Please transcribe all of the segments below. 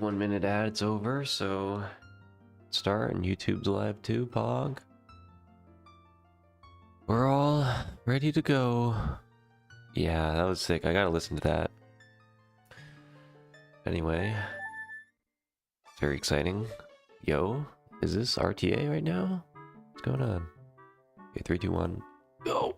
1 minute ad's over, so start, and YouTube's live too, Pog. We're all ready to go. Yeah, that was sick. I gotta listen to that. Anyway, very exciting. Yo, is this RTA right now? What's going on? Okay, 3, 2, 1, go!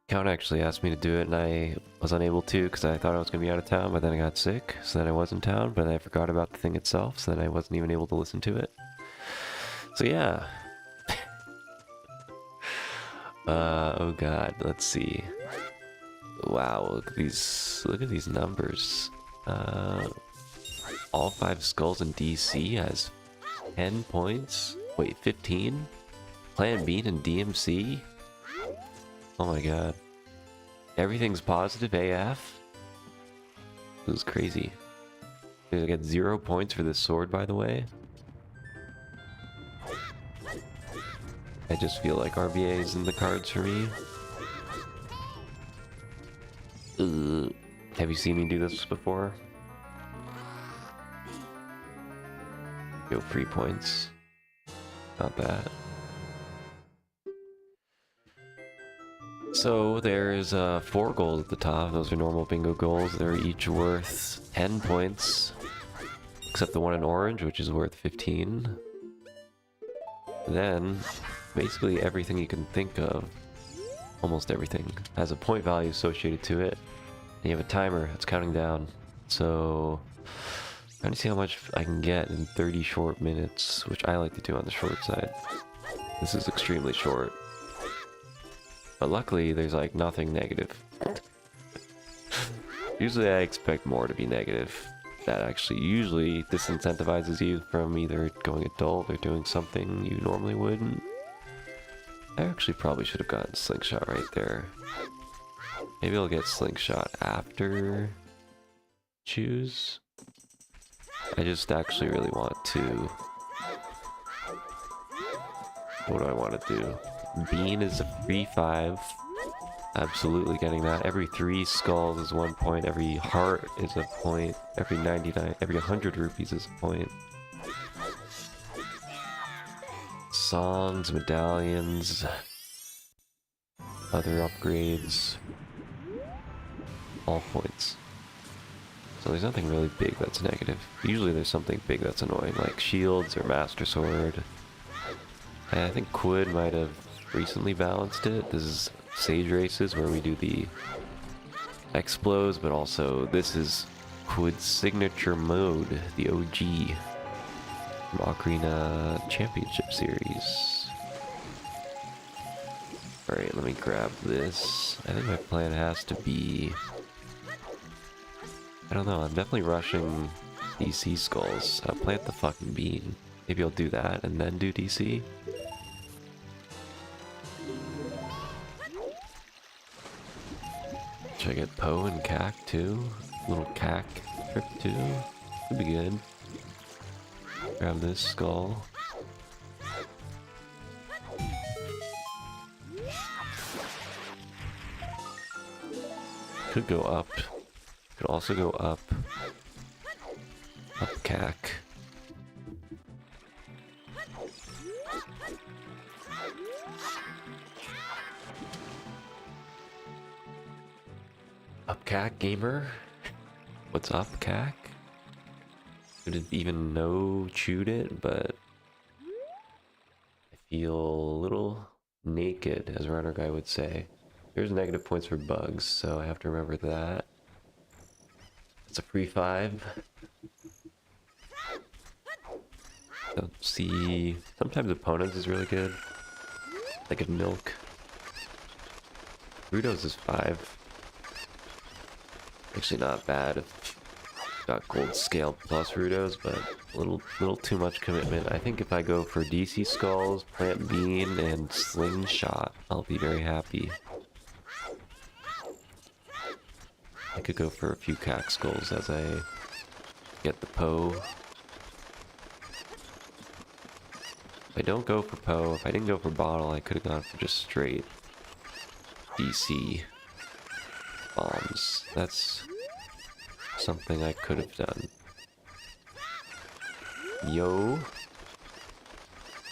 Count actually asked me to do it, and I was unable to because I thought I was going to be out of town, but then I got sick, so then I was in town, but I forgot about the thing itself, so then I wasn't even able to listen to it. So yeah. Oh god, let's see. Wow, look at these numbers. All 5 skulls in DC has 10 points? Wait, 15? Plan Bean and DMC? Oh my god. Everything's positive AF? This is crazy. I get 0 points for this sword, by the way. I just feel like RBA is in the cards for me. Have you seen me do this before? Go 3 points. Not bad. So there's 4 goals at the top. Those are normal bingo goals. They're each worth 10 points. Except the one in orange, which is worth 15. Then, basically everything you can think of, almost everything, has a point value associated to it. And you have a timer that's counting down. So, I'm trying to see how much I can get in 30 short minutes, which I like to do on the short side. This is extremely short. But luckily, there's like nothing negative. Usually I expect more to be negative. That actually usually disincentivizes you from either going adult or doing something you normally wouldn't. I actually probably should have gotten Slingshot right there. Maybe I'll get Slingshot after choose. I just actually really want to... What do I want to do? Bean is a free 5. Absolutely getting that. Every 3 skulls is 1 point. Every heart is a point. Every 100 rupees is a point. Songs, medallions, other upgrades, all points. So there's nothing really big that's negative. Usually there's something big that's annoying, like shields or master sword. And I think Quid might have recently balanced it. This is Sage Races where we do the explos, but also this is Quid's signature mode, the OG from Ocarina Championship Series. Alright, let me grab this. I think my plan has to be... I don't know, I'm definitely rushing DC skulls. I'll plant the fucking bean. Maybe I'll do that and then do DC. Should I get Poe and Cac too? Little Cac trip too? Could be good. Grab this skull. Could go up. Could also go up. Up Cac. Up Cac gamer? What's up, Cac? Didn't even know chewed it, but I feel a little naked, as a runner guy would say. There's negative points for bugs, so I have to remember that. It's a free 5. Don't see... Sometimes opponents is really good. Like a milk. Rudo's is 5. Actually not bad if got gold scale plus Rudos, but a little too much commitment. I think if I go for DC skulls, plant bean, and slingshot, I'll be very happy. I could go for a few Cac skulls as I get the Poe. If I don't go for Poe, if I didn't go for bottle, I could have gone for just straight DC bombs. That's something I could have done. Yo.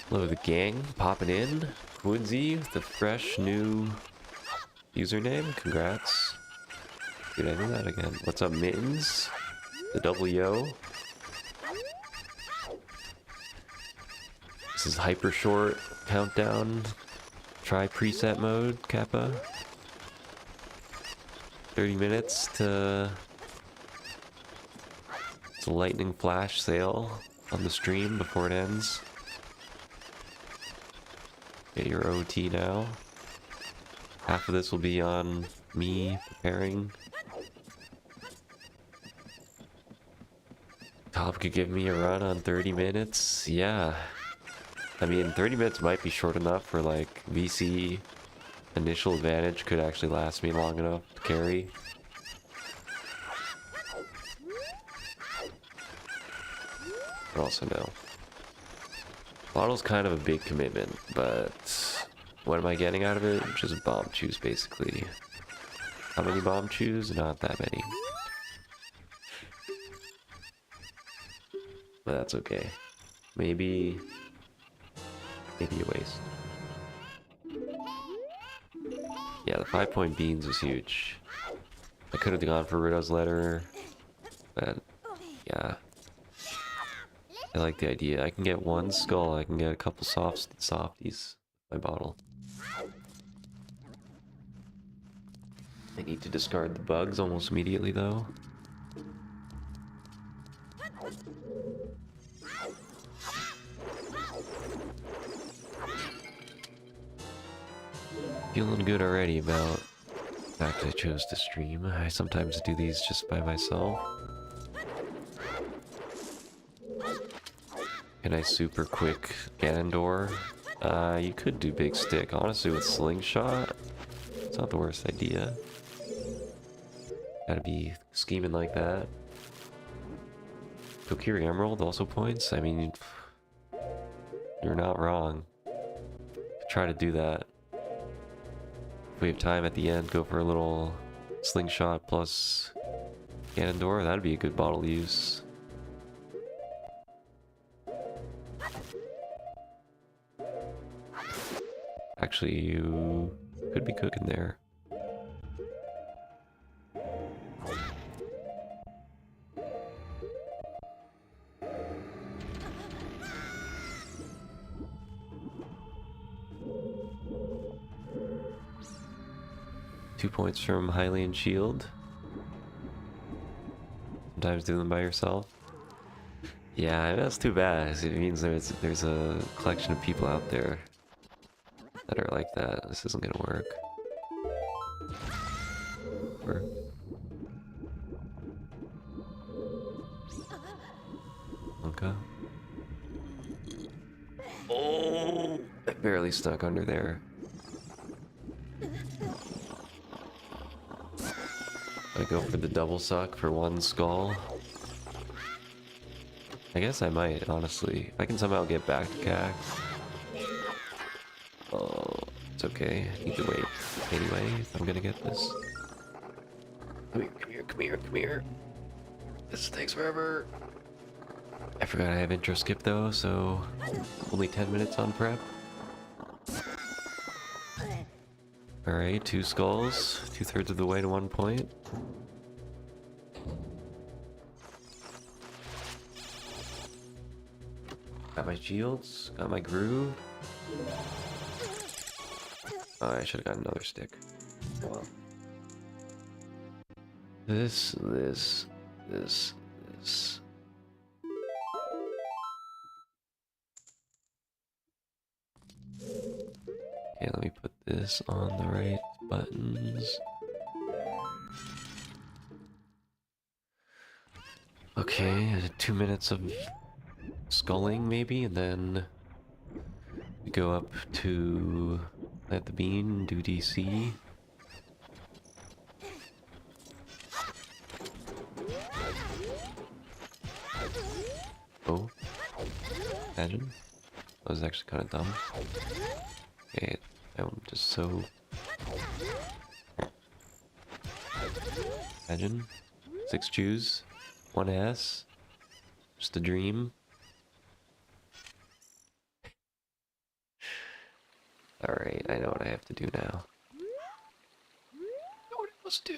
Hello, the gang. Popping in. Quincy with the fresh new username. Congrats. Dude, I do that again. What's up, Mittens? The double yo. This is hyper short countdown. Try preset mode, Kappa. 30 minutes to lightning flash sale on the stream before it ends. Get your OT now. Half of this will be on me preparing. Top could give me a run on 30 minutes. Yeah. I mean, 30 minutes might be short enough for like VC initial advantage could actually last me long enough to carry. But also no. Bottle's kind of a big commitment, but what am I getting out of it? Just bomb chews, basically. How many bomb chews? Not that many. But that's okay. Maybe a waste. Yeah, the 5-point beans was huge. I could have gone for Riddo's letter, but yeah. I like the idea. I can get one skull, I can get a couple softies with my bottle. I need to discard the bugs almost immediately though. Feeling good already about the fact I chose to stream. I sometimes do these just by myself. Can I super quick Ganondorf? You could do big stick. Honestly, with slingshot, it's not the worst idea. Gotta be scheming like that. Kokiri Emerald also points. I mean, you're not wrong. Try to do that. If we have time at the end, go for a little slingshot plus Ganondorf. That'd be a good bottle use. Actually, you could be cooking there. Two points from Hylian Shield. Sometimes do them by yourself. Yeah, that's too bad. It means there's a collection of people out there that are like that. This isn't gonna work. Okay. Oh! I barely stuck under there. I go for the double suck for one skull. I guess I might, honestly. If I can somehow get back to CAC. Oh, it's okay. I need to wait anyway if I'm gonna get this. Come here, come here, come here, come here. This takes forever. I forgot I have intro skip though, so only 10 minutes on prep. Alright, 2 skulls, 2/3 of the way to 1 point. Got my shields, got my groove. Oh, I should have got another stick. Wow. This. Okay, let me put this on the right buttons. Okay, 2 minutes of sculling maybe, and then we go up to plant the bean, do DC. Oh, imagine. That was actually kind of dumb. Okay, I'm just so... Imagine. 6 chews, 1 S. Just a dream. Alright, I know what I have to do now. I know what I must do.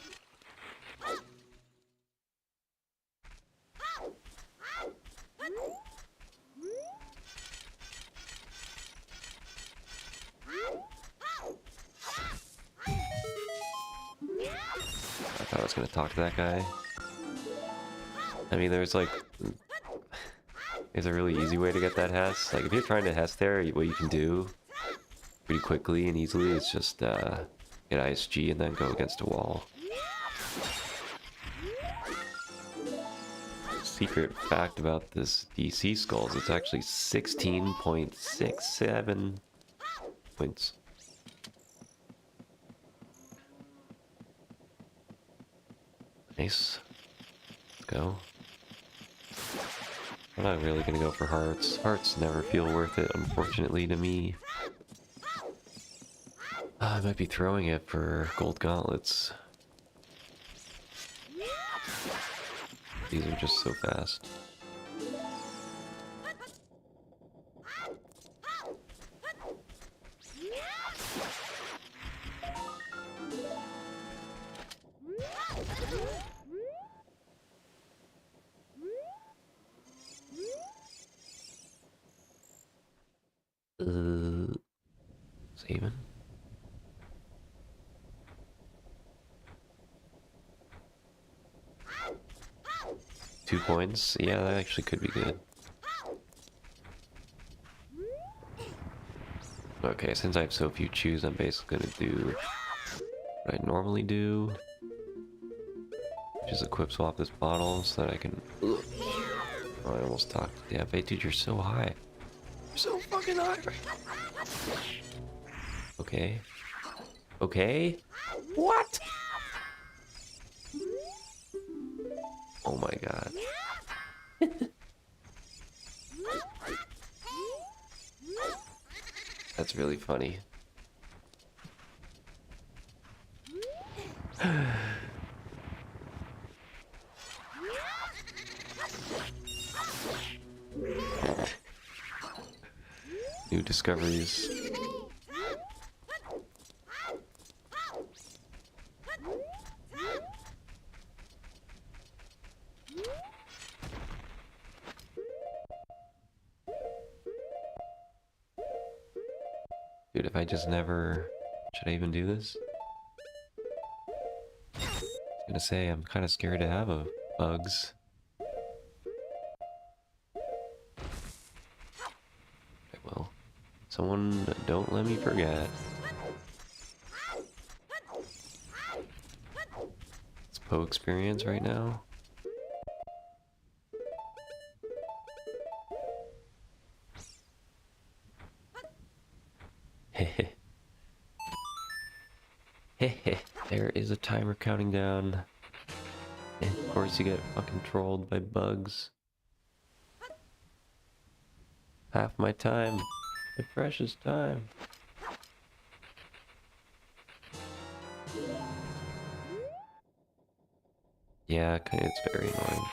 I thought I was gonna talk to that guy. I mean, there's like... There's a really easy way to get that Hess. Like, if you're trying to Hess there, what you can do pretty quickly and easily is just get ISG and then go against a wall. Secret fact about this DC skulls, it's actually 16.67 points. Nice. Let's go. I'm not really gonna go for hearts. Hearts never feel worth it, unfortunately, to me. I might be throwing it for gold gauntlets. These are just so fast. Saving. Two points. Yeah, that actually could be good. Okay, since I have so few chews, I'm basically gonna do what I normally do. Just equip swap this bottle so that I can... Oh, I almost talked. Yeah, but dude, you're so high. You're so fucking high right now. Okay. Okay? What? Oh my god. That's really funny. New discoveries. Dude, if I just never... Should I even do this? I was gonna say, I'm kind of scared to have bugs. Okay, well, someone don't let me forget. It's Poe experience right now. Hehe. Hehe. There is a timer counting down. And of course you get fucking trolled by bugs. Half my time. My precious time. Yeah, it's very annoying.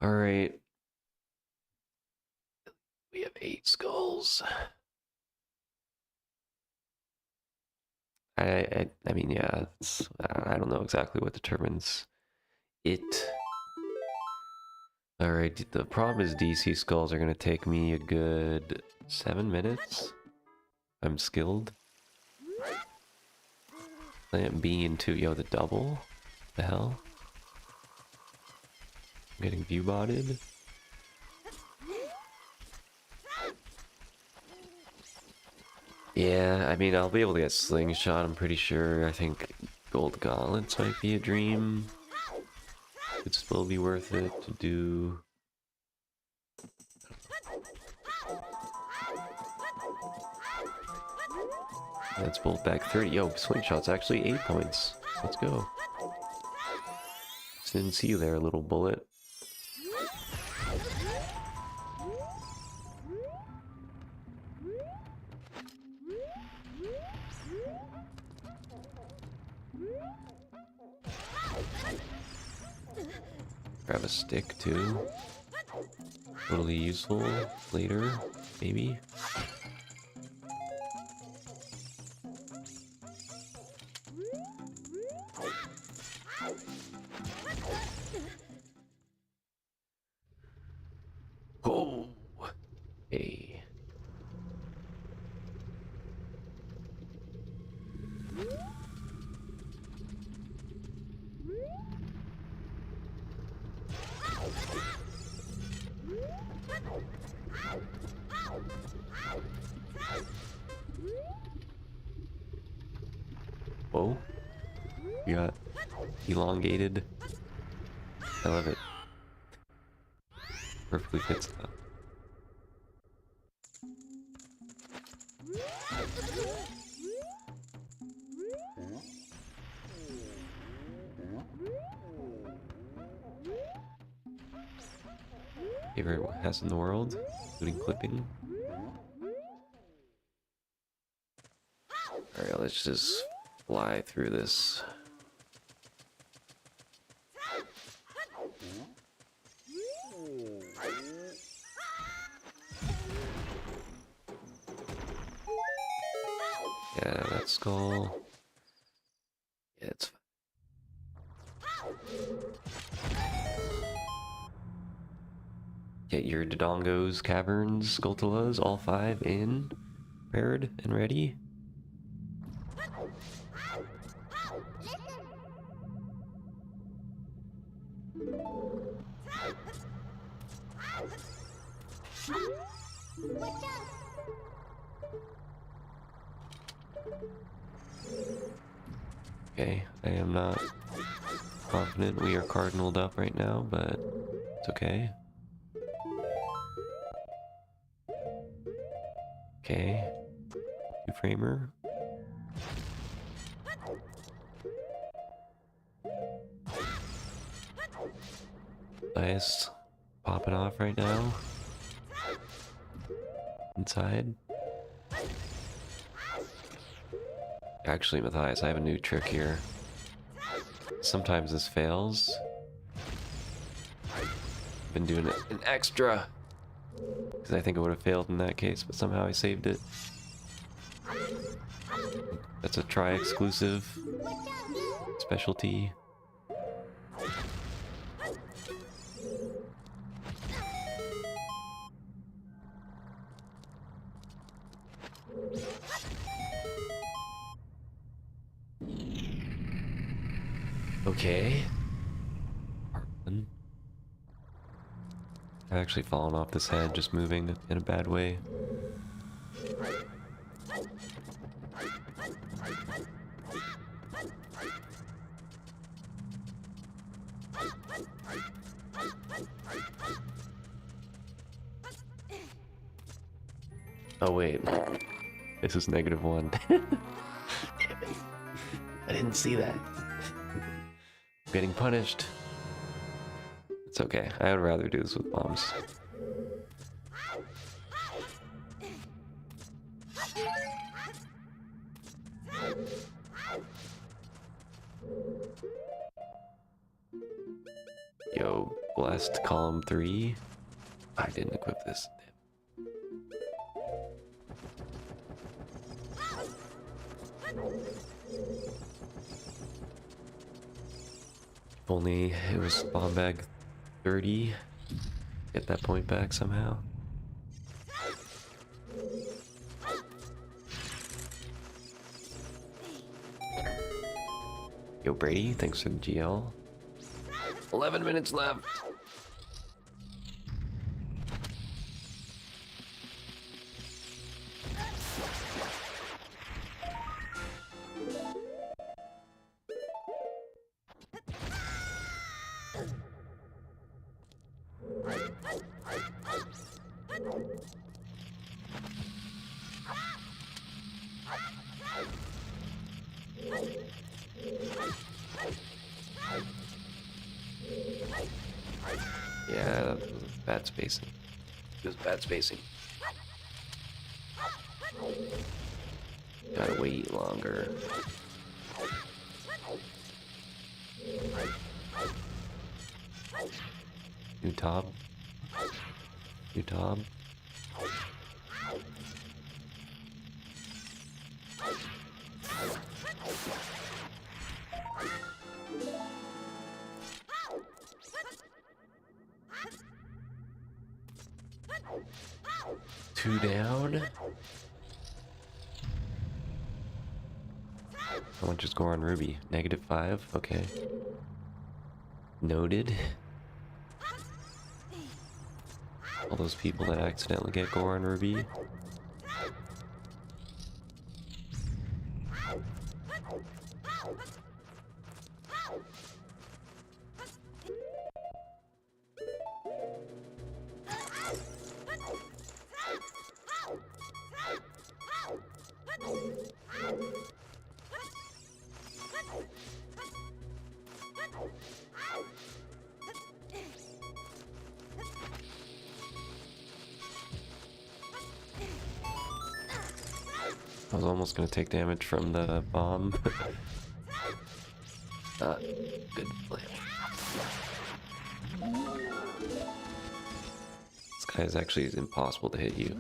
Alright. We have 8 skulls. I mean, yeah, I don't know exactly what determines it. Alright, the problem is DC skulls are gonna take me a good 7 minutes. I'm skilled. Plant B into, yo, the double? The hell? I'm getting view botted. Yeah, I mean, I'll be able to get slingshot, I'm pretty sure. I think gold gauntlets might be a dream. Could still be worth it to do. That's bolt back 30. Yo, slingshot's actually 8 points. Let's go. Just didn't see you there, little bullet. Grab a stick too. Totally useful later, maybe. Oh, hey. Whoa. You got elongated. I love it. Perfectly fits that. Favorite has in the world, including clipping. Alright, let's just fly through this. Yeah, that skull. Yeah, it's fine. Get your Dodongos, Caverns, Skulltulas, all 5 in, prepared and ready. Okay, I am not confident we are cardinaled up right now, but it's okay. Okay, two-framer. Nice, popping off right now. Inside. Actually, Matthias, I have a new trick here. Sometimes this fails. I've been doing it an extra, because I think it would have failed in that case, but somehow I saved it. That's a try exclusive specialty. Okay. I've actually fallen off this head, just moving in a bad way. Oh wait, this is -1. Damn it. I didn't see that. I'm getting punished. It's okay, I would rather do this with bombs. Yo, blessed column 3. I didn't equip this. If only it was bomb bag 30. Get that point back somehow. Yo, Brady, thanks for the GL. 11 minutes left. Yeah, that was bad spacing. It was bad spacing. Gotta wait longer. New top. New top. Two down. How much is Goron Ruby? -5? Okay. Noted. All those people that accidentally get Goron Ruby. I was almost gonna take damage from the bomb. Good plan. This guy is actually impossible to hit you.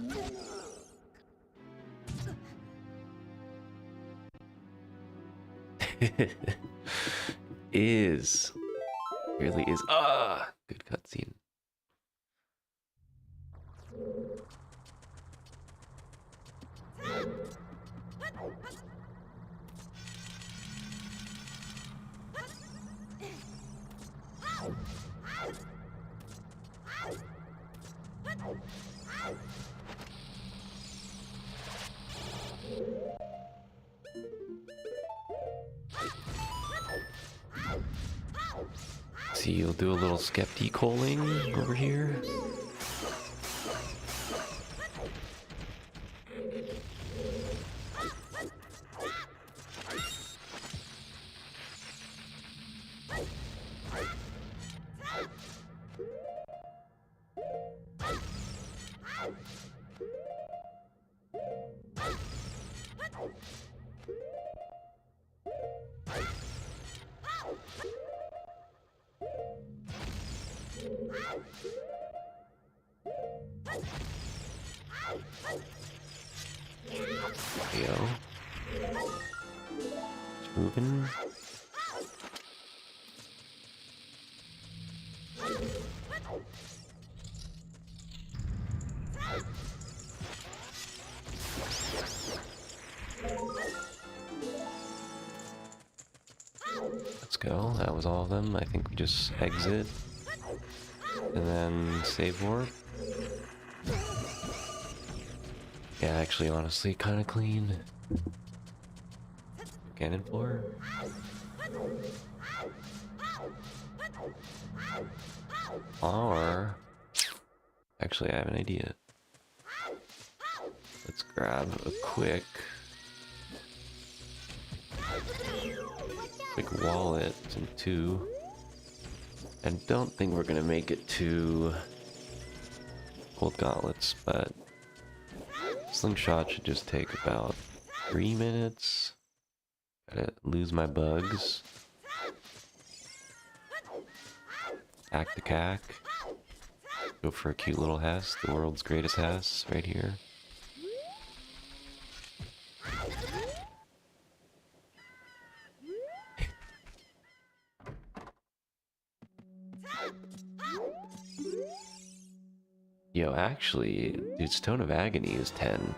Is. Really is. Ah! Good cutscene. See, you'll do a little skeptic-holing over here. Yo. It's moving. Let's go. That was all of them. I think we just exit. And then save warp. Yeah, actually, honestly, kind of clean. Cannon floor. Or... Actually, I have an idea. Let's grab a quick wallet and 2. I don't think we're gonna make it to gold gauntlets, but slingshot should just take about 3 minutes. Gotta lose my bugs. Act the cack. Go for a cute little Hess, the world's greatest Hess, right here. Yo, actually, dude, Stone of Agony is 10.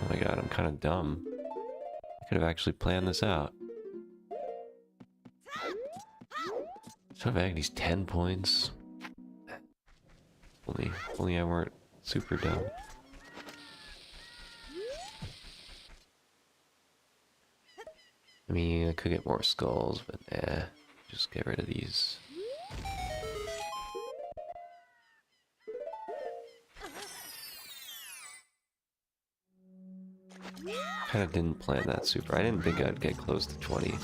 Oh my god, I'm kind of dumb. I could have actually planned this out. Stone of Agony's 10 points. Only I weren't super dumb. I mean, I could get more skulls, but nah, just get rid of these. Kind of didn't plan that super. I didn't think I'd get close to 20.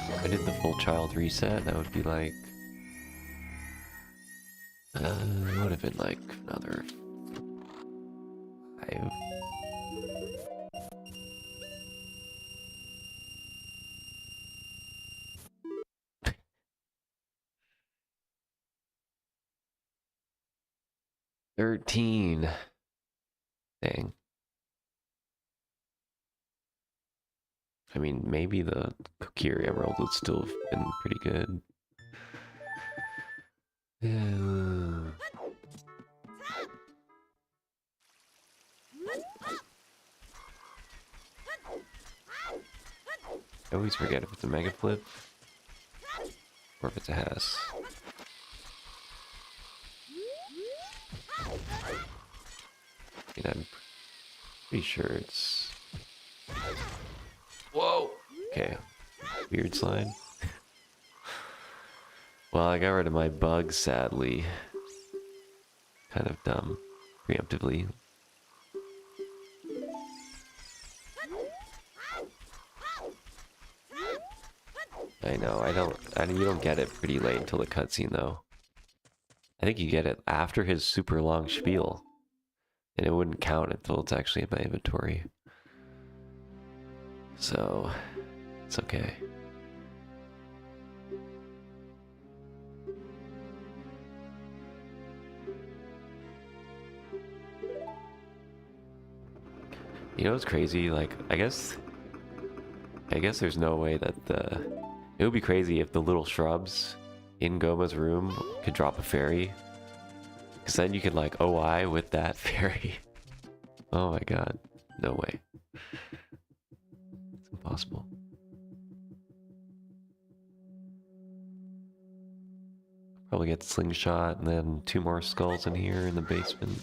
If I did the full child reset, that would be like... it would have been like another 5. 13. Dang. I mean, maybe the Kokiri Emerald would still have been pretty good. Yeah. I always forget if it's a Mega Flip or if it's a Hess. I mean, I'm pretty sure it's... Whoa! Okay. Weird slide. Well, I got rid of my bug, sadly. Kind of dumb. Preemptively. I know, you don't get it pretty late until the cutscene, though. I think you get it after his super long spiel. And it wouldn't count until it's actually in my inventory. So, it's okay. You know what's crazy? Like, I guess there's no way that it would be crazy if the little shrubs in Goma's room could drop a fairy. Because then you could like OI with that fairy. Oh my god. No way. It's impossible. Probably get slingshot and then 2 more skulls in here in the basement.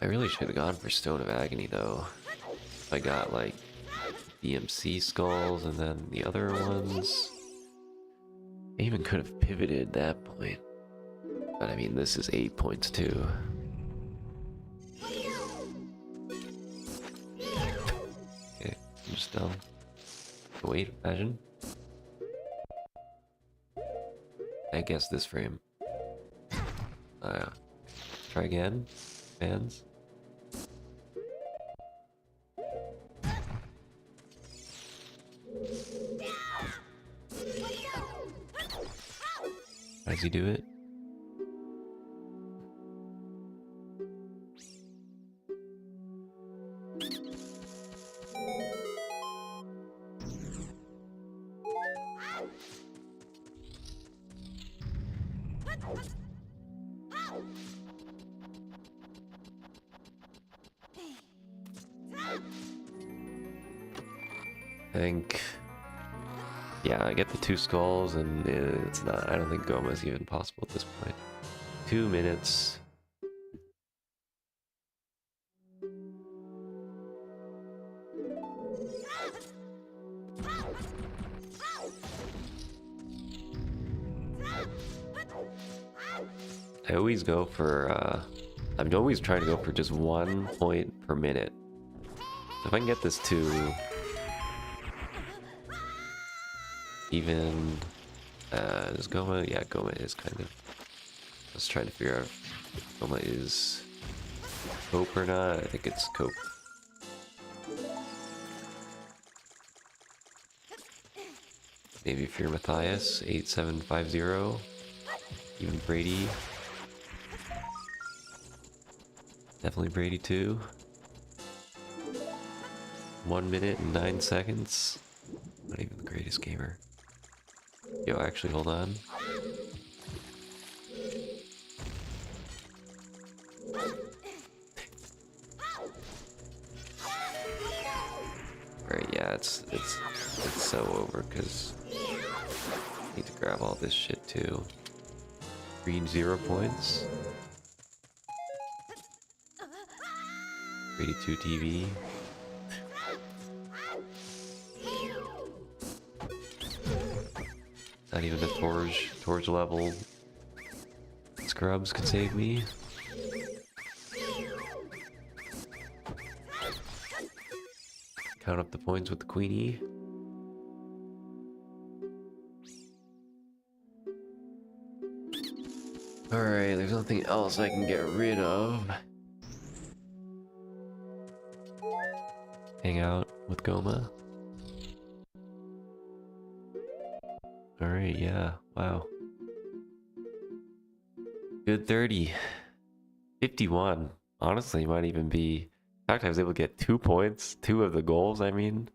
I really should have gone for Stone of Agony though. I got like BMC skulls and then the other ones. I even could have pivoted at that point. But I mean, this is 8 points too. Okay, I'm just dumb. Wait, imagine. I guess this frame. Try again, fans. How does he do it? I think, yeah, I get the 2 skulls, and it's not. I don't think Goma is even possible at this point. 2 minutes. I always go for. I'm always trying to go for just 1 point per minute. So if I can get this to even is Goma? Yeah, Goma is kind of. I was trying to figure out if Goma is cope or not. I think it's cope. Maybe if you're Matthias, 8750. Even Brady. Definitely Brady too. 1 minute and 9 seconds. Not even the greatest gamer. Yo, actually, hold on. Alright, yeah, it's so over because I need to grab all this shit too. Green 0 points. 82 TV. Not even the Torge level scrubs could save me. Count up the points with the Queenie. Alright, there's nothing else I can get rid of. Hang out with Goma. Alright, yeah. Wow. Good 30. 51. Honestly, might even be... In fact, I was able to get 2 points. 2 of the goals, I mean.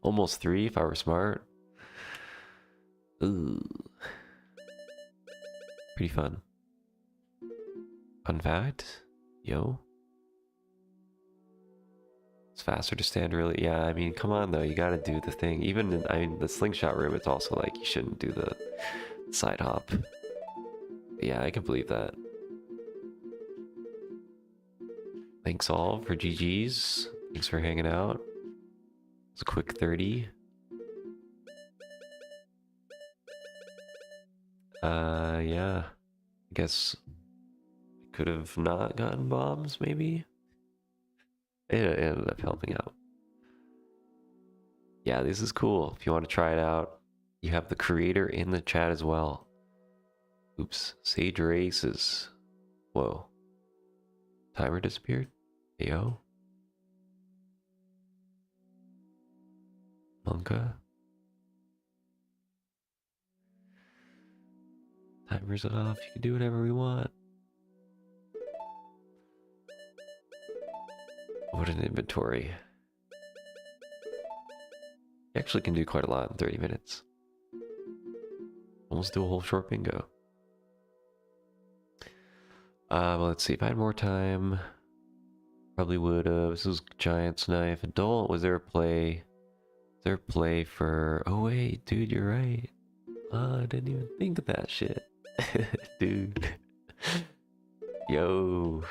Almost 3 if I were smart. Ooh. Pretty fun. Fun fact? Yo. It's faster to stand really. Yeah, I mean, come on though. You gotta do the thing. Even in, I mean, the slingshot room, it's also like you shouldn't do the side hop. Yeah, I can believe that. Thanks all for GG's. Thanks for hanging out. It's a quick 30. Yeah. I guess I could have not gotten bombs, maybe? It ended up helping out. Yeah, this is cool. If you want to try it out, you have the creator in the chat as well. Oops. Sage Races. Whoa. Timer disappeared? Ayo. Monka. Timer's off. You can do whatever we want. What an inventory. You actually can do quite a lot in 30 minutes. Almost do a whole short bingo. Well, let's see. If I had more time, probably would have. This was Giant's Knife. Adult, was there a play? Is there a play for... Oh, wait, dude, you're right. I didn't even think of that shit. Dude. Yo.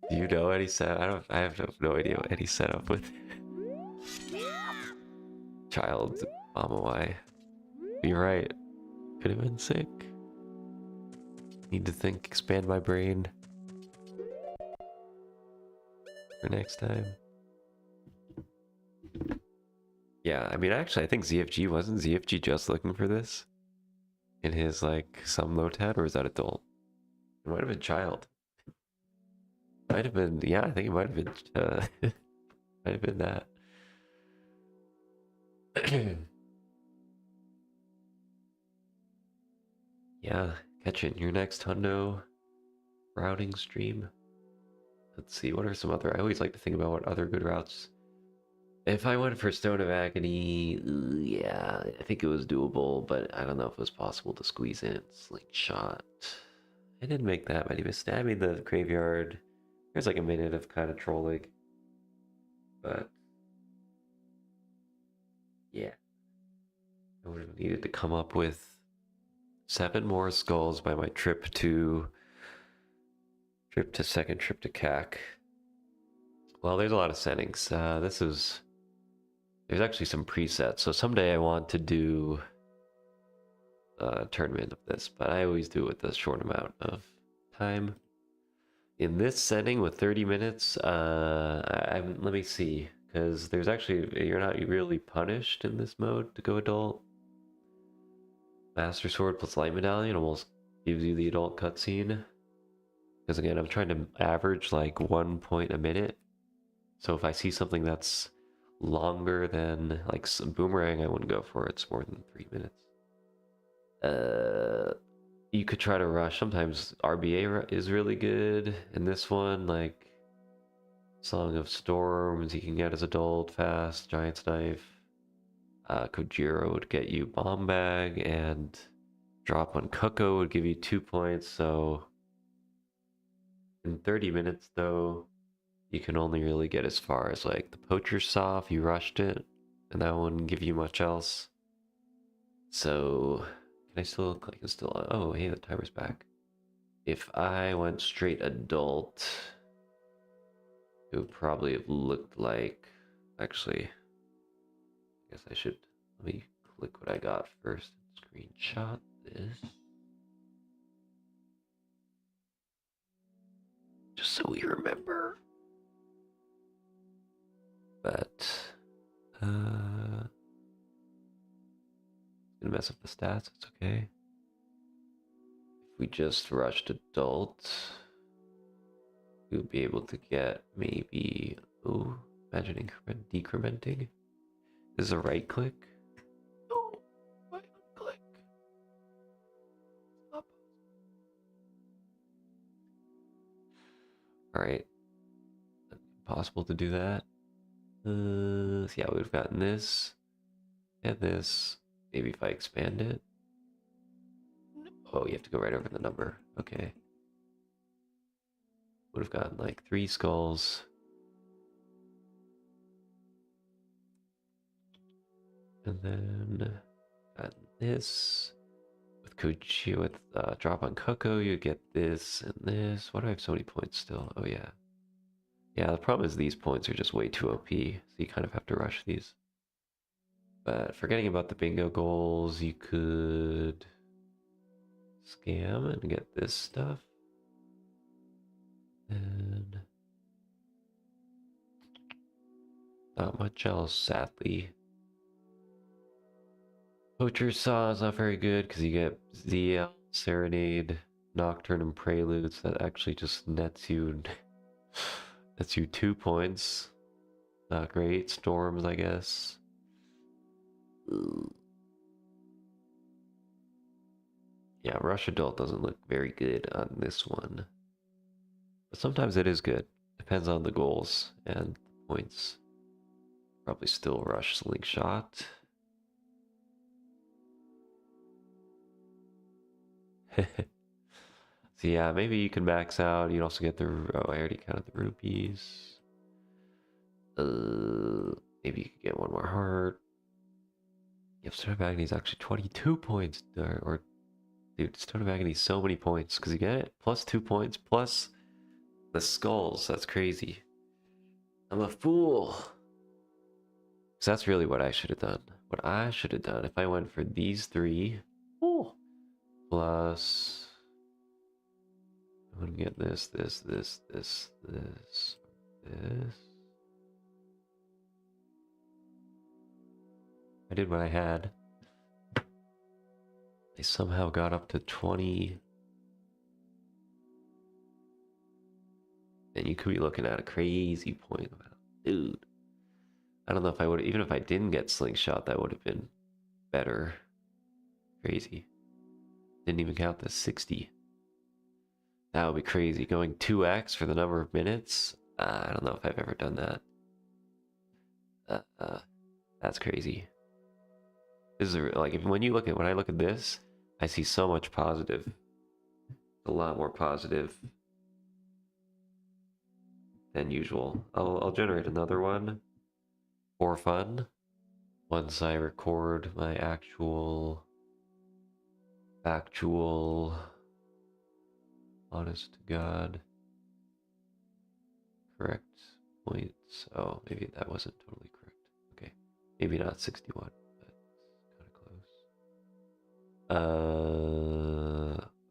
Do you know any set? I have no idea what any setup with child mama why. You're right. Could have been sick. Need to think, expand my brain for next time. Yeah, I mean, actually, I think wasn't ZFG just looking for this in his like some Lotat, or is that adult? It might have been child. Might have been, yeah, I think it might have been, might have been that. Yeah, catch it in your next Hundo routing stream. Let's see, what are some other, I always like to think about what other good routes. If I went for Stone of Agony, yeah, I think it was doable, but I don't know if it was possible to squeeze in Slingshot. I didn't make that many mistakes. I mean, the graveyard, there's like a minute of kind of trolling, but yeah. I would have needed to come up with 7 more skulls by my second trip to CAC. Well, there's a lot of settings. There's actually some presets. So someday I want to do a tournament of this, but I always do it with a short amount of time. In this setting with 30 minutes, let me see, because there's actually, you're not really punished in this mode to go adult. Master Sword plus Light Medallion almost gives you the adult cutscene. Because again, I'm trying to average like 1 point a minute. So if I see something that's longer than like some Boomerang, I wouldn't go for it. It's more than 3 minutes. You could try to rush. Sometimes RBA is really good. In this one, like Song of Storms, you can get as adult fast. Giant's Knife. Kojiro would get you Bomb Bag, and Drop on Cuckoo would give you 2 points. So in 30 minutes though, you can only really get as far as like the Poacher Saw if you rushed it, and that wouldn't give you much else. So can I still, I can still, oh hey, the timer's back. If I went straight adult, it would probably have looked like, actually, I guess I should, let me click what I got first, screenshot this. Just so we remember. But, gonna mess up the stats, it's okay. If we just rushed adult, we would be able to get maybe, oh, imagine decrementing. This is a right click. Alright. Impossible to do that. So yeah, we've gotten this and this. Maybe if I expand it. Oh, you have to go right over the number. Okay. Would have gotten like 3 skulls. And then gotten this. With drop on Coco, you get this and this. Why do I have so many points still? Oh yeah. Yeah, the problem is these points are just way too OP, so you kind of have to rush these. But forgetting about the bingo goals, you could scam and get this stuff. And not much else, sadly. Poacher's Saw is not very good because you get ZL, Serenade, Nocturne, and Preludes. That actually just nets you 2 points. Not great. Storms, I guess. Yeah, Rush Adult doesn't look very good on this one. But sometimes it is good. Depends on the goals and the points. Probably still Rush Slingshot. So yeah, maybe you can max out. You'd also get the... Oh, I already counted the rupees. Maybe you could get one more heart. Yep, Stone of Agony is actually 22 points. Dude, Stone of Agony is so many points. Because you get it plus 2 points plus the skulls. That's crazy. I'm a fool. Because that's really what I should have done. What I should have done if I went for these 3. Oh, plus... I'm gonna get this. I did what I had. I somehow got up to 20. And you could be looking at a crazy point amount. Dude. I don't know if I would, even if I didn't get Slingshot, that would have been better. Crazy. Didn't even count the 60. That would be crazy. Going 2x for the number of minutes? I don't know if I've ever done that. That's crazy. This is like when I look at this, I see so much positive. A lot more positive than usual. I'll generate another one for fun once I record my actual honest to God correct points. Oh, maybe that wasn't totally correct. Okay, maybe not 61, but kind of close.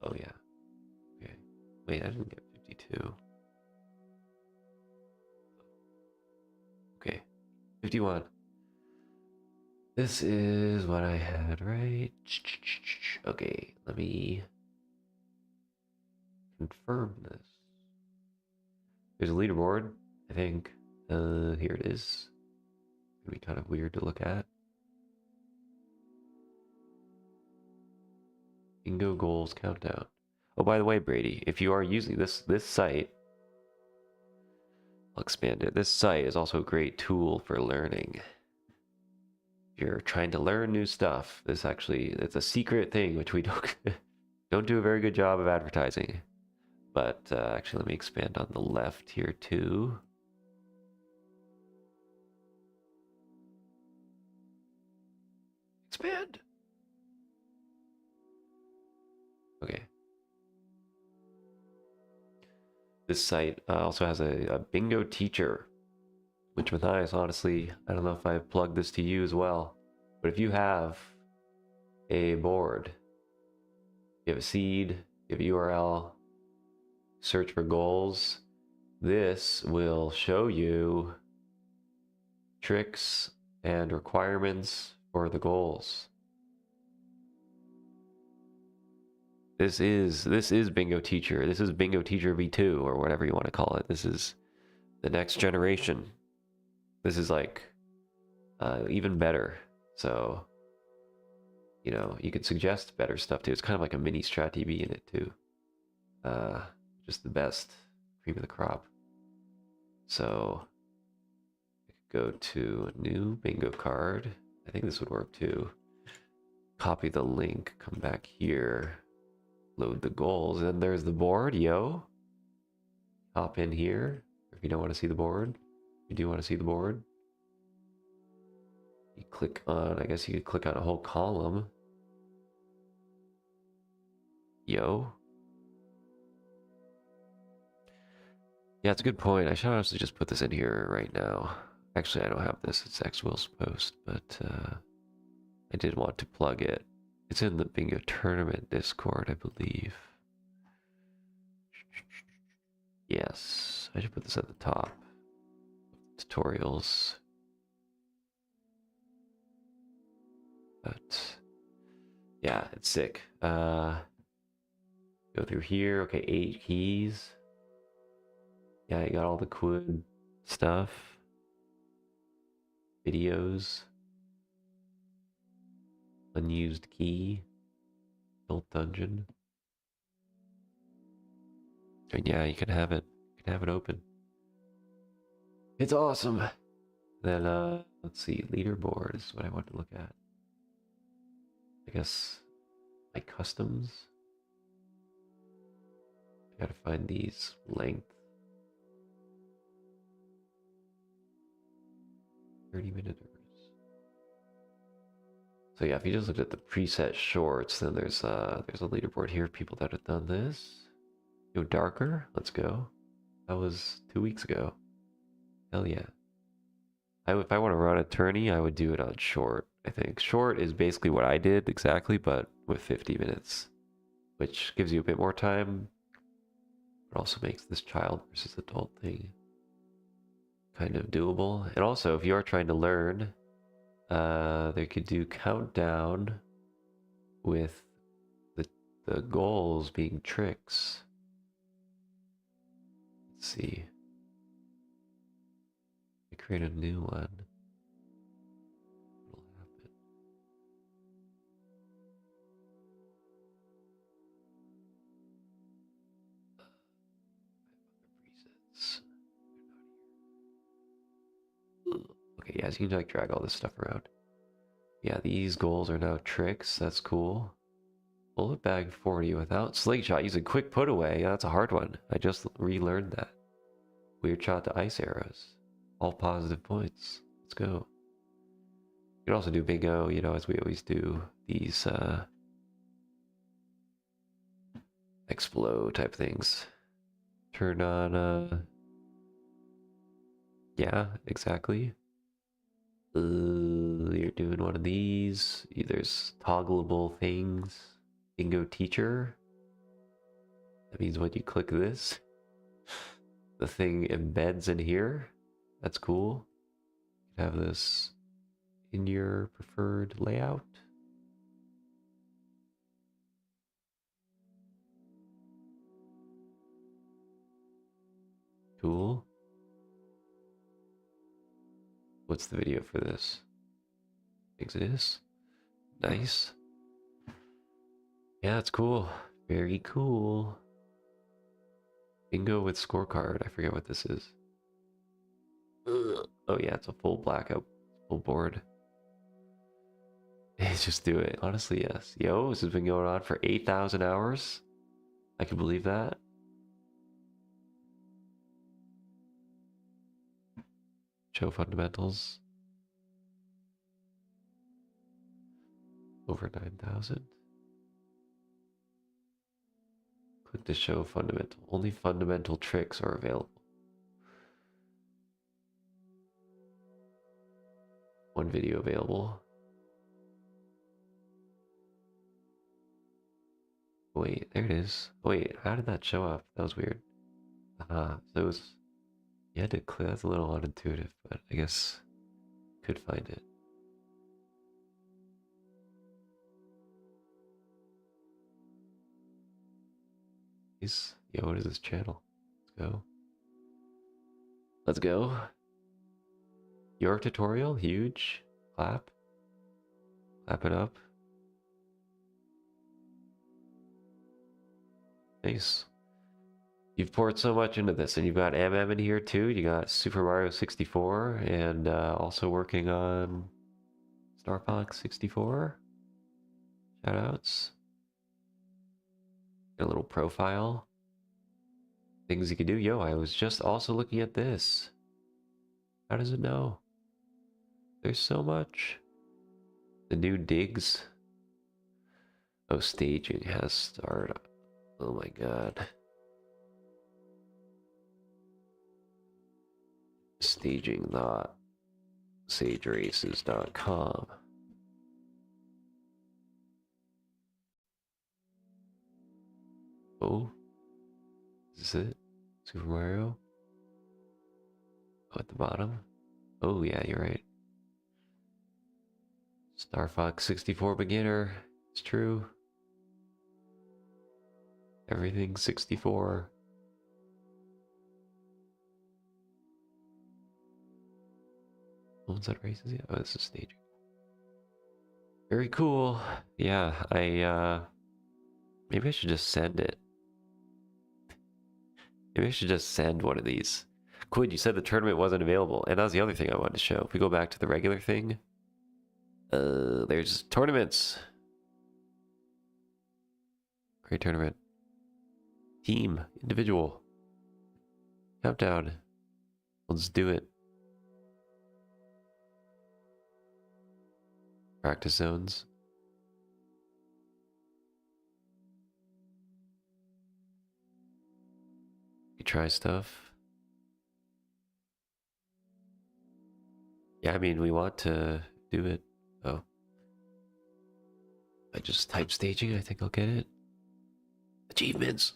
Oh yeah. Okay. Wait, I didn't get 52. Okay, 51. This is what I had, right? Okay, let me confirm this. There's a leaderboard, I think. Here it is. It's gonna be kind of weird to look at. Bingo goals countdown. Oh, by the way, Brady, if you are using this site, I'll expand it. This site is also a great tool for learning. If you're trying to learn new stuff, it's a secret thing which we don't do a very good job of advertising. But actually, let me expand on the left here too. Expand. Okay. This site also has a bingo teacher, which Matthias, honestly, I don't know if I've plugged this to you as well, but if you have a board, you have a seed, you have a URL, search for goals, this will show you tricks and requirements for the goals. This is Bingo Teacher. This is Bingo Teacher V2 or whatever you want to call it. This is the next generation. This is like even better. So, you know, you could suggest better stuff too. It's kind of like a mini Strat TV in it too. Just the best, cream of the crop. So I could go to new bingo card. I think this would work too. Copy the link, come back here, load the goals, and there's the board, yo. Hop in here if you don't want to see the board. If you do want to see the board, you click on, I guess you could click on a whole column. Yo. Yeah, it's a good point. I should honestly just put this in here right now. Actually, I don't have this. It's X Will's post, but I did want to plug it. It's in the bingo tournament Discord, I believe. Yes, I should put this at the top. Tutorials. But yeah, it's sick. Go through here. Okay, 8 keys. Yeah, you got all the quid stuff. Videos. Unused key. Built dungeon. And yeah, you can have it. You can have it open. It's awesome. Then let's see, leaderboard is what I want to look at. I guess my customs. I gotta find these length. 30-minuters. So yeah, if you just looked at the preset shorts, then there's a leaderboard here of people that have done this. Go darker, let's go. That was 2 weeks ago. Hell yeah. If I want to run a tourney, I would do it on short, I think. Short is basically what I did exactly, but with 50 minutes, which gives you a bit more time, but also makes this child versus adult thing kind of doable. And also, if you are trying to learn, they could do countdown with the goals being tricks. Let's see. I create a new one. What'll happen? Presets. Okay, yeah, so you can like drag all this stuff around. Yeah, these goals are now tricks. That's cool. Bullet bag 40 without slingshot using quick put away. Yeah, that's a hard one. I just relearned that. Weird shot to ice arrows. All positive points. Let's go. You can also do bingo, you know, as we always do. These explode type things. Turn on yeah, exactly. You're doing one of these. There's toggleable things. Bingo teacher. That means when you click this, the thing embeds in here. That's cool. You can have this in your preferred layout. Cool. What's the video for this? Exist. Nice. Yeah, it's cool. Very cool. Bingo with scorecard. I forget what this is. Ugh. Oh yeah, it's a full blackout, full board. Just do it. Honestly, yes. Yo, this has been going on for 8,000 hours. I can believe that. Show fundamentals. Over 9,000. Click to show fundamental. Only fundamental tricks are available. One video available. Wait, there it is. Wait, how did that show up? That was weird. So it was... You had to click. That's a little unintuitive, but I guess could find it. Yo, what is this channel? Let's go. Let's go. Your tutorial, huge. Clap. Clap it up. Nice. You've poured so much into this, and you've got MM in here too. You got Super Mario 64, and also working on Star Fox 64. Shoutouts. A little profile. Things you can do. Yo, I was just also looking at this. How does it know? There's so much. The new digs. Oh, staging has started. Oh my god. Staging.sageraces.com. Oh, is this it? Super Mario? Oh, at the bottom? Oh, yeah, you're right. Star Fox 64 beginner. It's true. Everything 64. One's that races yet? Oh, this is staging. Very cool. Yeah, maybe I should just send it. Maybe I should just send one of these. Quid, you said the tournament wasn't available, and that was the other thing I wanted to show. If we go back to the regular thing, there's tournaments. Great tournament. Team, individual. Countdown. Let's do it. Practice zones. You try stuff. Yeah, I mean, we want to do it. Oh. I just type staging, I think I'll get it. Achievements.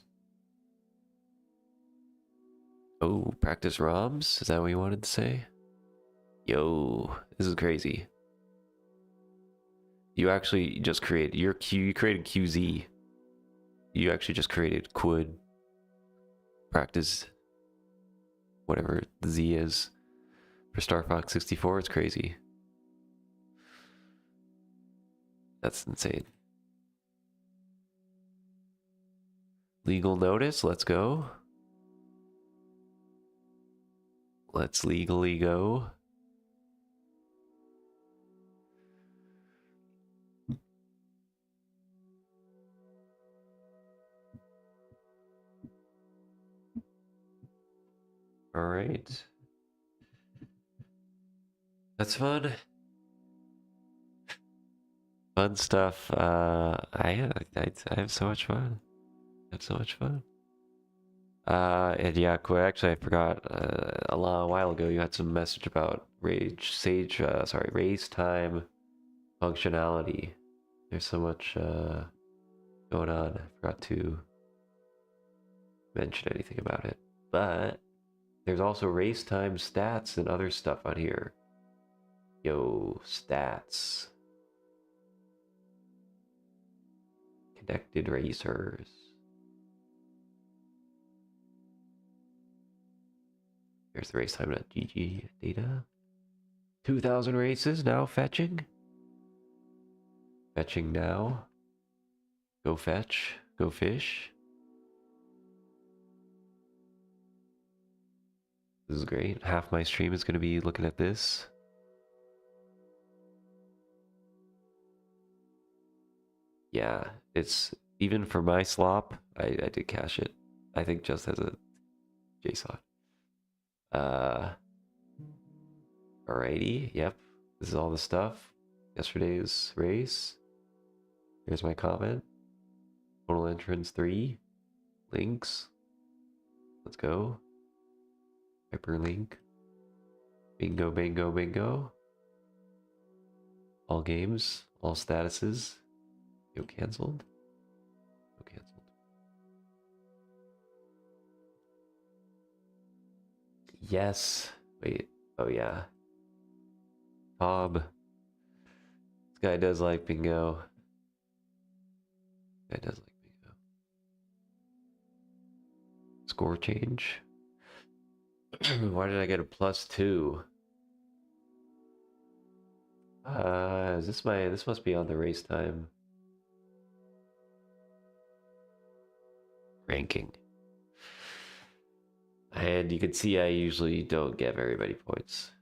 Oh, practice ROMs? Is that what you wanted to say? Yo, this is crazy. You actually just created your Q. You created QZ. You actually just created Quid. Practice. Whatever the Z is for Star Fox 64. It's crazy. That's insane. Legal notice. Let's go. Let's legally go. All right. That's fun. Fun stuff. I have so much fun. I have so much fun. And yeah, actually, I forgot. A while ago, you had some message about raise time functionality. There's so much going on. I forgot to mention anything about it. But there's also race time stats and other stuff on here. Yo, stats. Connected racers. There's the racetime.gg data. 2,000 races now fetching. Fetching now. Go fetch. Go fish. This is great. Half my stream is going to be looking at this. Yeah, it's even for my slop. I did cache it. I think just as a JSON. Alrighty. Yep. This is all the stuff. Yesterday's race. Here's my comment. Total entrance 3. Links. Let's go. Hyperlink. Bingo, bingo, bingo. All games. All statuses. Yo, cancelled. Yo, cancelled. Yes. Wait. Oh, yeah. Bob. This guy does like bingo. This guy does like bingo. Score change. Why did I get a +2? Is this this must be on the race time ranking. And you can see I usually don't get very many points.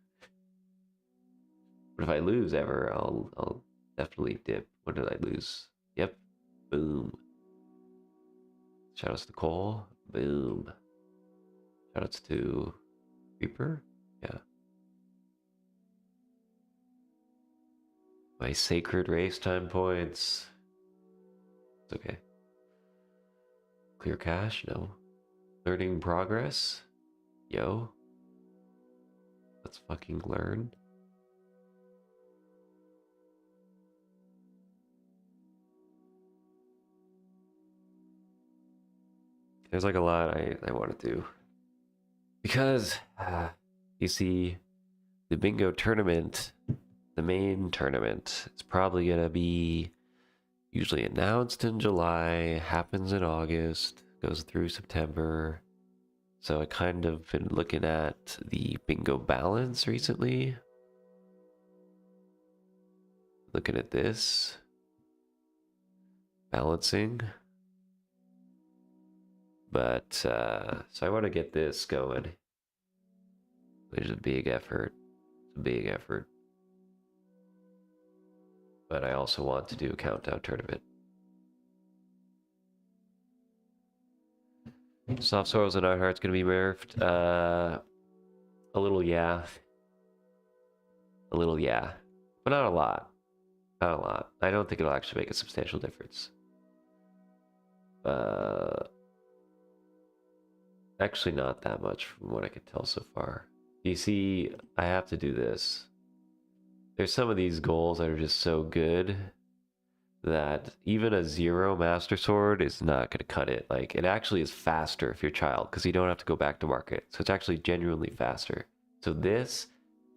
But if I lose ever, I'll definitely dip. What did I lose? Yep. Boom. Shoutouts to Cole. Boom. Shoutouts to Reaper. Yeah. My sacred race time points. It's okay. Clear cache? No. Learning progress? Yo. Let's fucking learn. There's like a lot I want to do. Because, you see, the bingo tournament, the main tournament, is probably going to be usually announced in July, happens in August, goes through September. So I kind of been looking at the bingo balance recently. Looking at this. Balancing. But, so I want to get this going. Which is a big effort. It's a big effort. But I also want to do a countdown tournament. Soft Soils and Ironheart's gonna be nerfed. A little, yeah. A little, yeah. But not a lot. Not a lot. I don't think it'll actually make a substantial difference. Actually not that much from what I can tell so far. You see, I have to do this. There's some of these goals that are just so good that even a 0 Master Sword is not going to cut it. Like, it actually is faster if you're child, because you don't have to go back to market. So it's actually genuinely faster. So this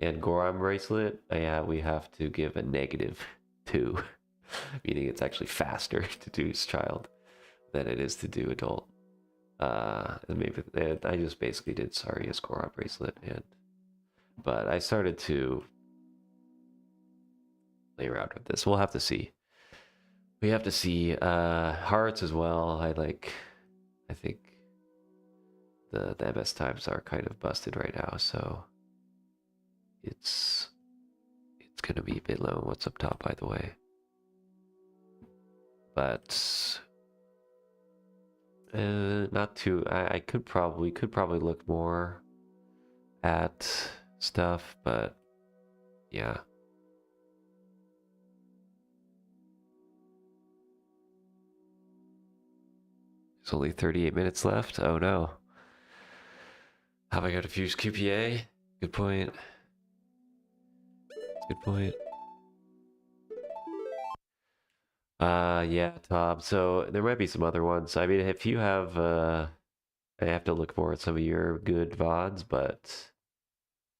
and Goron Bracelet, yeah, we have to give a -2, meaning it's actually faster to do as child than it is to do adult. And maybe I just basically did Saria's Goron Bracelet, but I started to play around with this. We'll have to see. We have to see hearts as well. I think the MS times are kind of busted right now, so it's gonna be a bit low. What's up top, by the way? But not too. I could probably look more at stuff, but yeah. There's only 38 minutes left. Oh no. Have I got to fuse QPA? Good point. Good point. Yeah, Tom. So there might be some other ones. I mean, if you have, I have to look more at some of your good VODs, but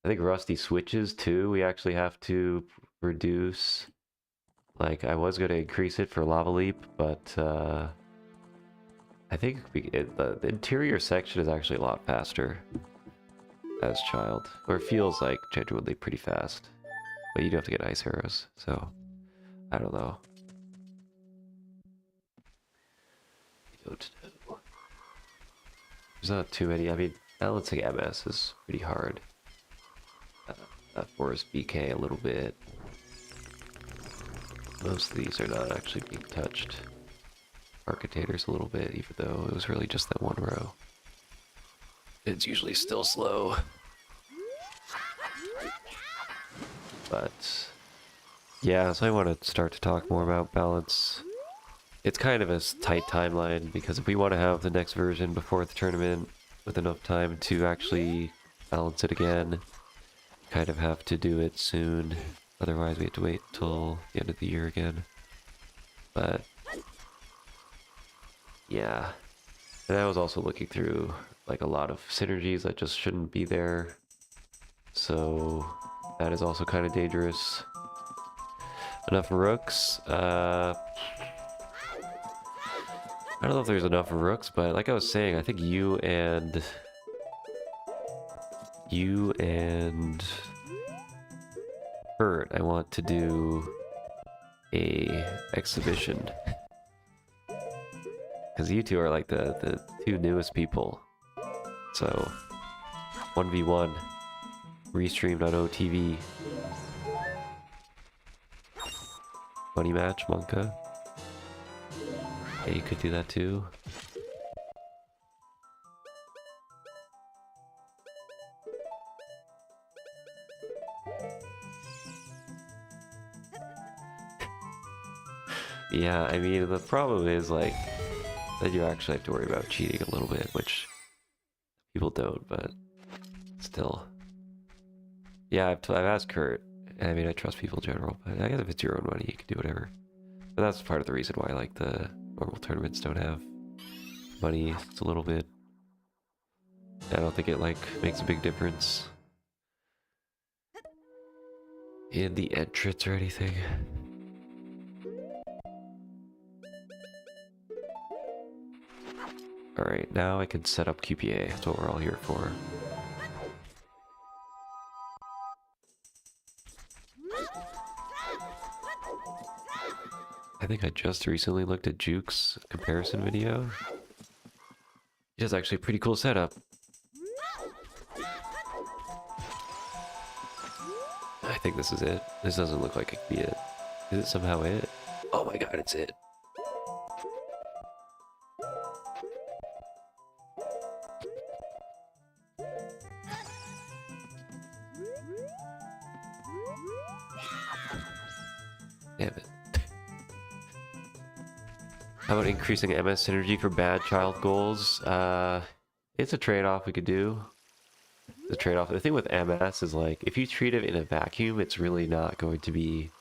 I think Rusty Switches too. We actually have to reduce. Like, I was going to increase it for Lava Leap, but I think the interior section is actually a lot faster as child, or it feels like genuinely pretty fast. But you do have to get ice arrows, so I don't know. I don't know. There's not too many. I mean, balancing MS is pretty hard. Forest BK a little bit. Most of these are not actually being touched. Architators a little bit, even though it was really just that one row. It's usually still slow. But yeah, so I want to start to talk more about balance. It's kind of a tight timeline, because if we want to have the next version before the tournament with enough time to actually balance it again, kind of have to do it soon. Otherwise we have to wait till the end of the year again. But yeah. And I was also looking through like a lot of synergies that just shouldn't be there. So that is also kind of dangerous. Enough rooks. I don't know if there's enough rooks, but like I was saying, I think you and Bert, I want to do a exhibition. Because you two are like the two newest people. So 1v1. Restreamed on OTV. Money match, Monka. Yeah, you could do that too. Yeah, I mean, the problem is, like, that you actually have to worry about cheating a little bit, which people don't, but still. Yeah, I've asked Kurt. I mean, I trust people in general, but I guess if it's your own money, you can do whatever. But that's part of the reason why, like, the normal tournaments don't have money. It's a little bit... I don't think it, like, makes a big difference in the entrance or anything. Alright, now I can set up QPA. That's what we're all here for. I think I just recently looked at Juke's comparison video. He has actually a pretty cool setup. I think this is it. This doesn't look like it could be it. Is it somehow it? Oh my god, it's it. Damn it. How about increasing MS synergy for bad child goals? It's a trade-off we could do. The trade-off. The thing with MS is, like, if you treat it in a vacuum, it's really not going to be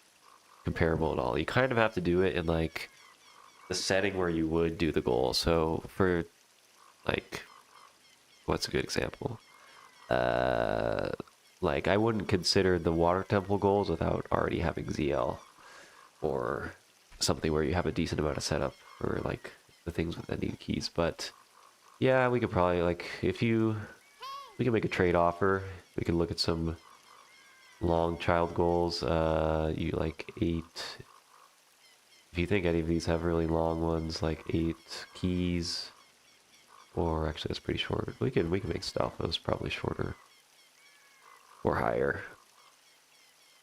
comparable at all. You kind of have to do it in, like, the setting where you would do the goal. So for, like, what's a good example? Like, I wouldn't consider the water temple goals without already having ZL. Or something where you have a decent amount of setup for, like, the things that need keys. But yeah, we could probably, like, we can make a trade offer. We can look at some long child goals. You like 8. If you think any of these have really long ones, like 8 keys, or actually that's pretty short. We can make stuff that was probably shorter or higher.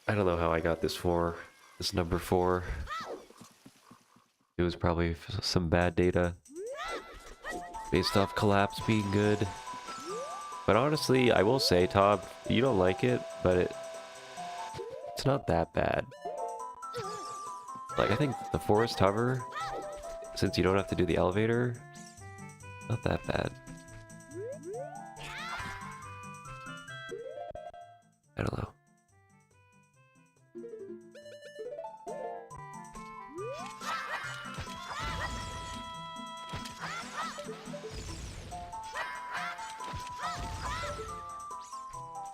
I don't know how I got this number 4. It was probably some bad data based off collapse being good. But honestly, I will say, Todd, you don't like it, but it's not that bad. Like, I think the forest hover, since you don't have to do the elevator, not that bad. I don't know.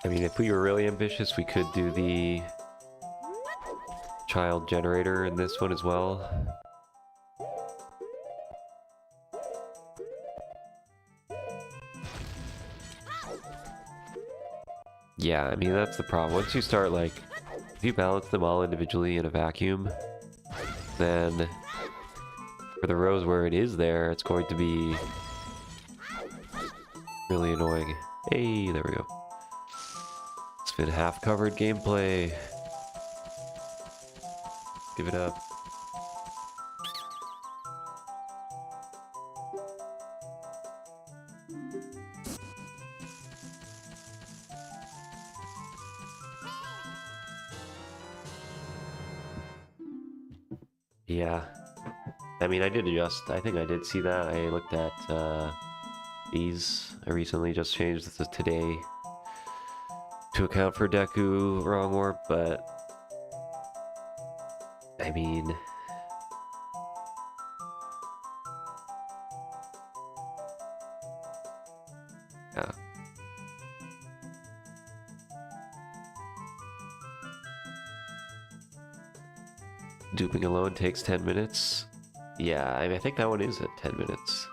I mean, if we were really ambitious, we could do the child generator in this one as well. Yeah, I mean, that's the problem. Once you start, like, if you balance them all individually in a vacuum, then for the rows where it is there, it's going to be really annoying. Hey, there we go. It's been half-covered gameplay. Give it up. Yeah. I mean, I think I did see that. I looked at these. I recently just changed this today to account for Deku wrong warp, but I mean, yeah. Duping alone takes 10 minutes. Yeah, I mean, I think that one is at 10 minutes.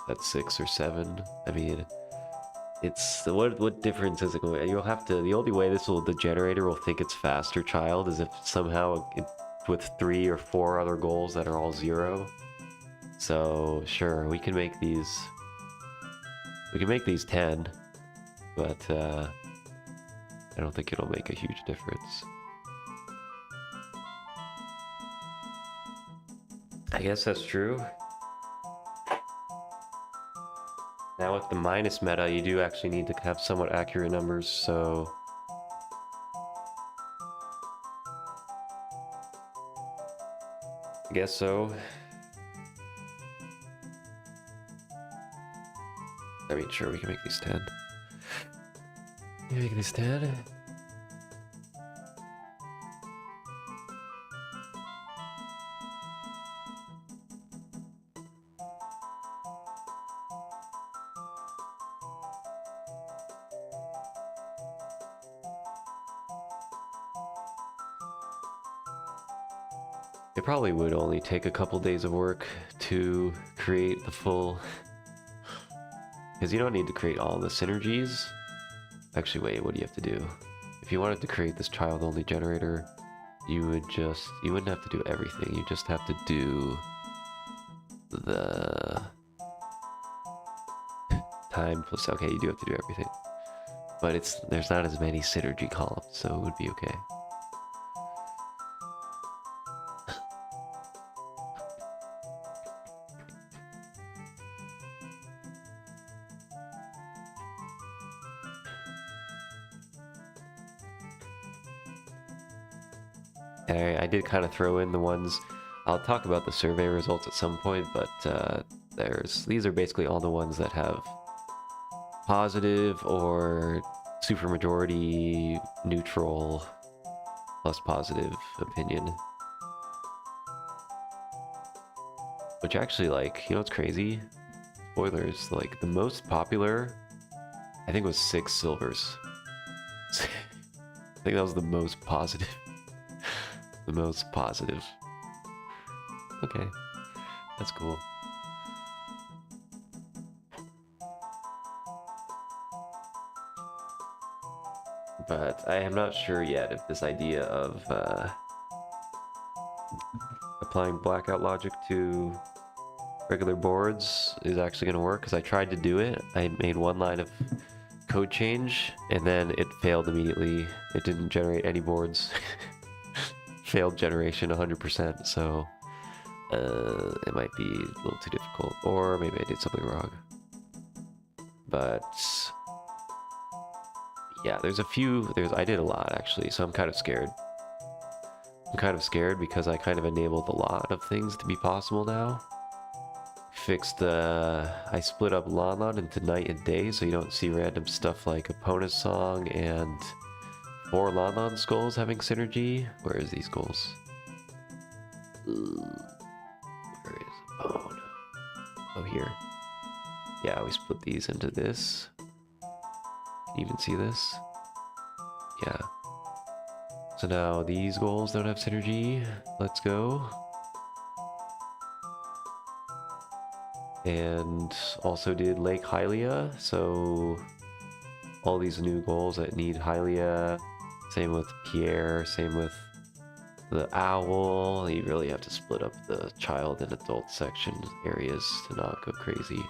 That's 6 or 7. I mean, it's what difference is it going? You'll have to. The only way the generator will think it's faster child is if somehow with 3 or 4 other goals that are all 0. So sure, we can make these 10, but I don't think it'll make a huge difference. I guess that's true. Now with the minus meta, you do actually need to have somewhat accurate numbers, so... I guess so. I mean, sure, we can make these 10. Make these 10. It probably would only take a couple days of work to create the full... Because you don't need to create all the synergies. Actually, wait, what do you have to do? If you wanted to create this child-only generator, you wouldn't have to do everything. You just have to do the time plus... Okay, you do have to do everything. But there's not as many synergy columns, so it would be okay. I did kind of throw in the ones. I'll talk about the survey results at some point, but these are basically all the ones that have positive or supermajority, neutral, plus positive opinion. Which actually, like, you know what's crazy? Spoilers, like, the most popular, I think, was 6 silvers. I think that was the most positive. The most positive. Okay, that's cool. But I am not sure yet if this idea of applying blackout logic to regular boards is actually going to work, because I tried to do it. I made one line of code change and then it failed immediately. It didn't generate any boards. Failed generation 100%, so it might be a little too difficult, or maybe I did something wrong. But yeah, I did a lot actually, so I'm kind of scared. I'm kind of scared because I kind of enabled a lot of things to be possible now. I split up Lon Lon into night and day, so you don't see random stuff like Epona's song and 4 Lon Lon skulls having synergy. Where is these skulls? Where is Epona? Oh, here. Yeah, we split these into this. Can you even see this? Yeah. So now these goals don't have synergy. Let's go. And also did Lake Hylia, so all these new goals that need Hylia. Same with Pierre, same with the owl. You really have to split up the child and adult section areas to not go crazy.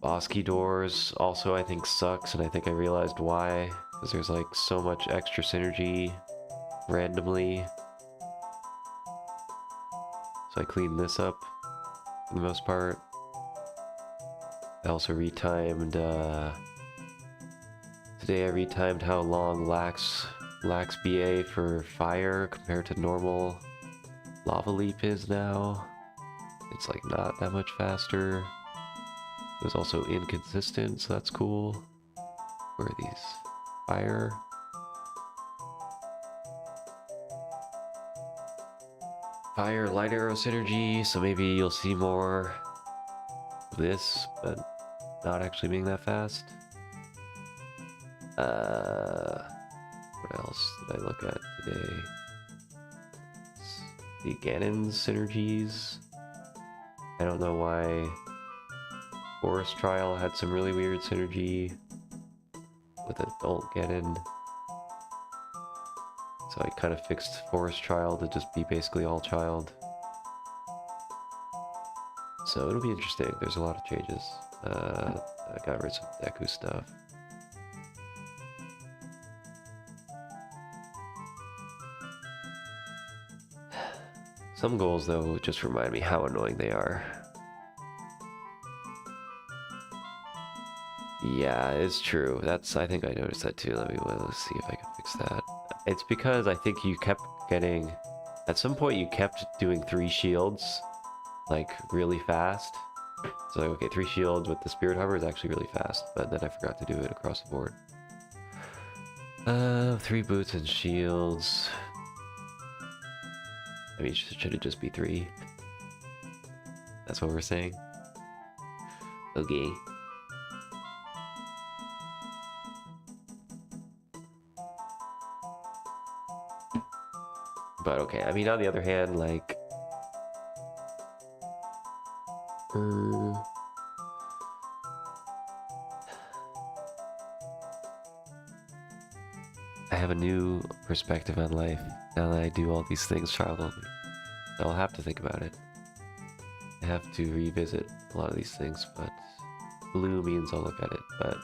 Bosky doors also I think sucks, and I think I realized why. Because there's like so much extra synergy randomly. So I cleaned this up for the most part. I also retimed, today I retimed how long lax BA for fire compared to normal lava leap is now. It's like not that much faster. It was also inconsistent, so that's cool. Where are these? Fire. Fire, light arrow synergy, so maybe you'll see more of this, but not actually being that fast. What else did I look at today? The Ganon synergies. I don't know why Forest Trial had some really weird synergy with adult Ganon. So I kind of fixed Forest Child to just be basically all child. So it'll be interesting. There's a lot of changes. I got rid of some Deku stuff. Some goals, though, just remind me how annoying they are. Yeah, it's true. I think I noticed that too. Let's see if I can fix that. It's because I think you kept getting... At some point you kept doing 3 shields, like, really fast. So like, okay, 3 shields with the Spirit Hover is actually really fast, but then I forgot to do it across the board. 3 boots and shields. I mean, should it just be 3? That's what we're saying? Okay. But okay, I mean, on the other hand, like... I have a new perspective on life now that I do all these things child only. I'll have to think about it. I have to revisit a lot of these things, but blue means I'll look at it. But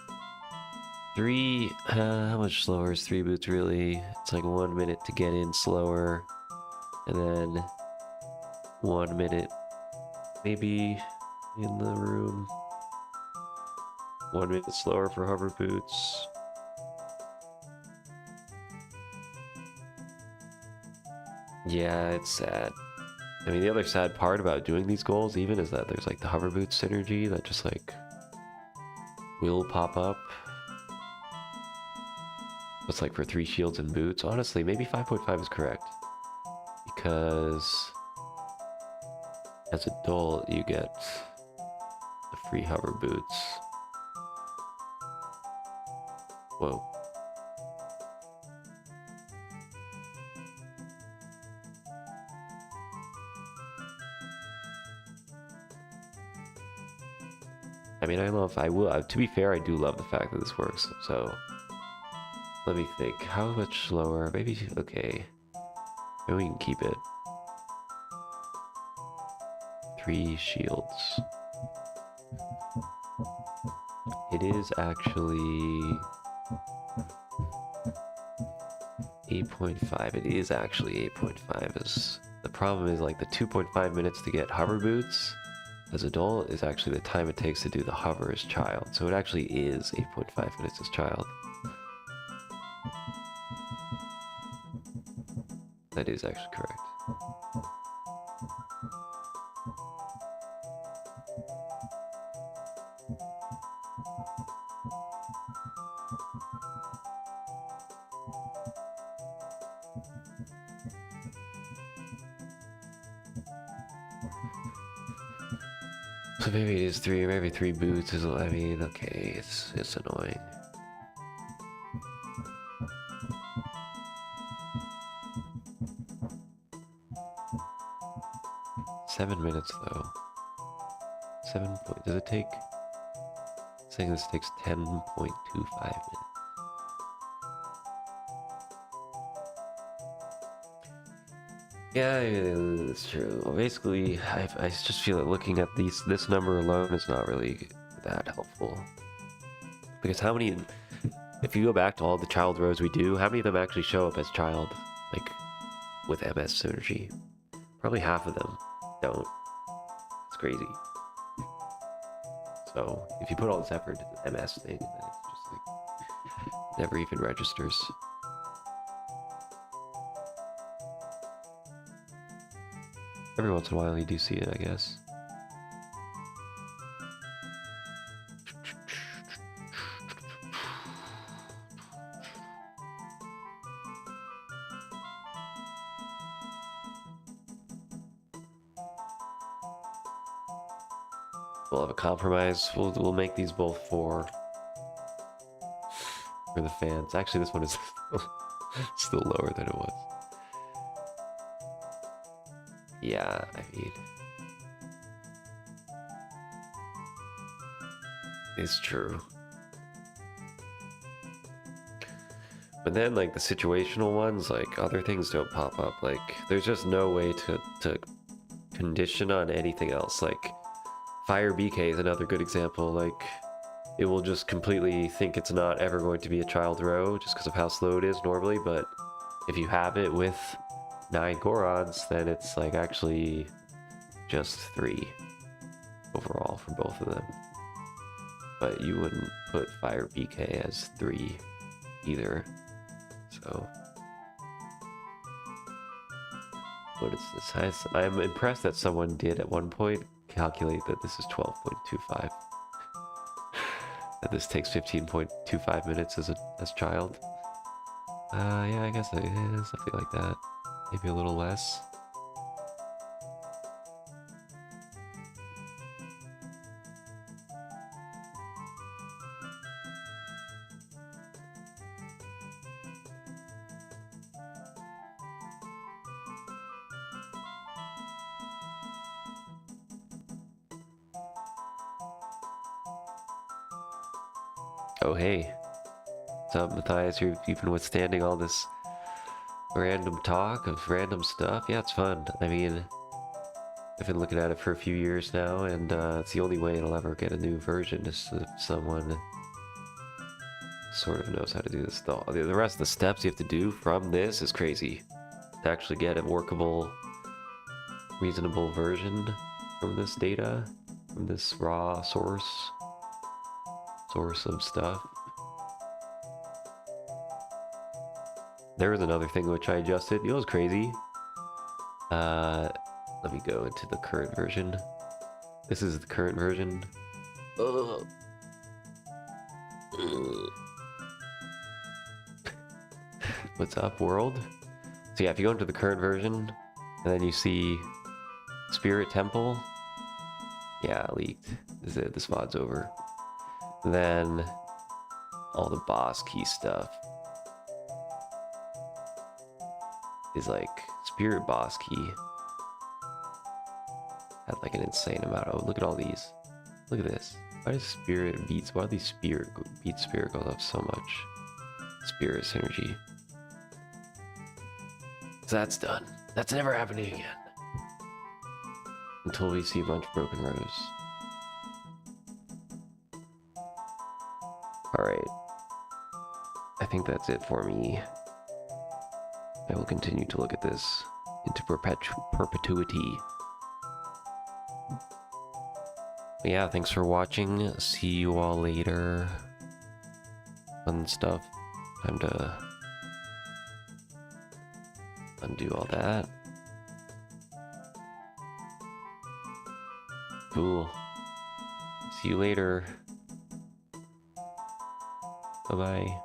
3, how much slower is 3 boots really? It's like 1 minute to get in slower, and then 1 minute maybe in the room. 1 minute slower for hover boots. Yeah, it's sad. I mean, the other sad part about doing these goals even is that there's like the hover boot synergy that just like will pop up. It's like for 3 shields and boots. Honestly, maybe 5.5 is correct. Because as adult, you get the free hover boots. Whoa. I mean, to be fair, I do love the fact that this works, so let me think. How much slower? Maybe, okay. Maybe we can keep it. 3 shields. It is actually 8.5. It is actually 8.5. The problem is like the 2.5 minutes to get hover boots as adult is actually the time it takes to do the hover as child. So it actually is 8.5 minutes as child. That is actually correct. So maybe it is 3, maybe 3 boots is, I mean, okay, it's annoying. $7 minutes though. Does it take? It's saying this takes 10.25 minutes. Yeah, it's true. Basically, I just feel that looking at this number alone is not really that helpful. Because how many, if you go back to all the child rows we do, how many of them actually show up as child, like, with MS synergy? Probably half of them don't. It's crazy. So, if you put all this effort into the MS thing, then it's just like, never even registers. Every once in a while you do see it, I guess. We'll have a compromise. We'll make these both 4 for the fans. Actually, this one is still lower than it was. Yeah, I mean, it's true. But then, like, the situational ones, like, other things don't pop up. Like, there's just no way to condition on anything else. Like, Fire BK is another good example. Like, it will just completely think it's not ever going to be a child row just because of how slow it is normally, but if you have it with 9 Gorons, then it's, like, actually just 3 overall for both of them. But you wouldn't put Fire BK as 3 either. So, what is this? I'm impressed that someone did at one point calculate that this is 12.25. That this takes 15.25 minutes as child. Yeah, I guess something like that. Maybe a little less. Oh, hey. What's up, Matthias? You've been withstanding all this random talk of random stuff? Yeah, it's fun. I mean, I've been looking at it for a few years now, and it's the only way it'll ever get a new version is if someone sort of knows how to do this. The rest of the steps you have to do from this is crazy. To actually get a workable, reasonable version from this data, from this raw source of stuff. There was another thing which I adjusted. It was crazy. Let me go into the current version. This is the current version. What's up, world? So yeah, if you go into the current version, and then you see Spirit Temple, yeah, leaked. This VOD's over. Then all the boss key stuff is like Spirit boss key had like an insane amount. Oh, look at all these. Look at this. Why does Spirit beats? Why do these Spirit goes up so much? Spirit synergy. So that's done. That's never happening again. Until we see a bunch of broken rows. Alright. I think that's it for me. I will continue to look at this into perpetuity. But yeah, thanks for watching. See you all later. Fun stuff. Time to undo all that. Cool. See you later. Bye-bye.